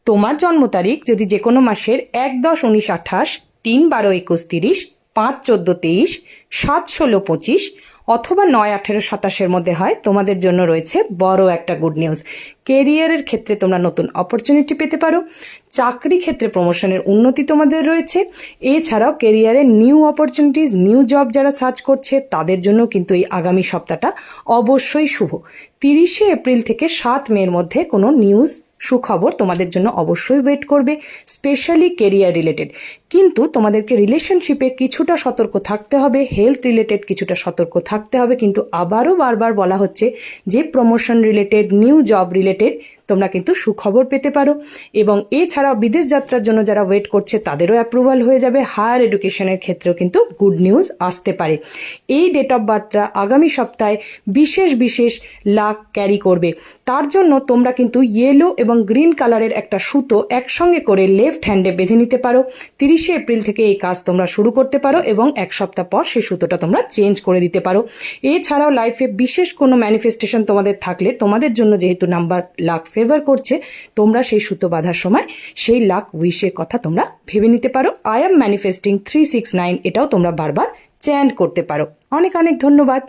তোমার জন্ম তারিখ যদি যে কোনো মাসের ১-১০-১৯-২৮, ৩-১২-২১-৩০, ৫-১৪-২৩, ৭-১৬-২৫ অথবা ৯-১৮-২৭-এর মধ্যে হয়, তোমাদের জন্য রয়েছে বড় একটা গুড নিউজ। কেরিয়ারের ক্ষেত্রে তোমরা নতুন অপরচুনিটি পেতে পারো, চাকরি ক্ষেত্রে প্রমোশনের উন্নতি তোমাদের রয়েছে। এছাড়াও কেরিয়ারে নিউ অপরচুনিটিস, নিউ জব যারা সার্চ করছে তাদের জন্য কিন্তু এই আগামী সপ্তাহটা অবশ্যই শুভ। ৩০শে এপ্রিল থেকে ৭ মের মধ্যে কোনো নিউজ সুখবর তোমাদের জন্য অবশ্যই ওয়েট করবে, স্পেশালি কেরিয়ার রিলেটেড। কিন্তু তোমাদেরকে রিলেশনশিপে কিছুটা সতর্ক থাকতে হবে, হেলথ রিলেটেড কিছুটা সতর্ক থাকতে হবে। কিন্তু আবারও বারবার বলা হচ্ছে যে promotion related, new job related তোমরা কিন্তু সুখবর পেতে পারো। এবং এছাড়াও বিদেশ যাত্রার জন্য যারা ওয়েট করছে তাদেরও অ্যাপ্রুভাল হয়ে যাবে। হায়ার এডুকেশনের ক্ষেত্রেও কিন্তু গুড নিউজ আসতে পারে। এই ডেট অফ বার্থটা আগামী সপ্তাহে বিশেষ বিশেষ লাক ক্যারি করবে। তার জন্য তোমরা কিন্তু ইয়েলো এবং গ্রিন কালারের একটা সুতো একসঙ্গে করে লেফট হ্যান্ডে বেঁধে নিতে পারো। ৩০শে এপ্রিল থেকে এই কাজ তোমরা শুরু করতে পারো এবং এক সপ্তাহ পর সেই সুতোটা তোমরা চেঞ্জ করে দিতে পারো। এছাড়াও লাইফে বিশেষ কোনো ম্যানিফেস্টেশন তোমাদের থাকলে, তোমাদের জন্য যেহেতু নাম্বার লাক ফেভার করছে, তোমরা সেই সুতো বাঁধার সময় সেই লাক উইশের কথা তোমরা ভেবে নিতে পারো। আই এম ম্যানিফেস্টিং 369 এটাও তোমরা বারবার চ্যান্ট করতে পারো। অনেক অনেক ধন্যবাদ।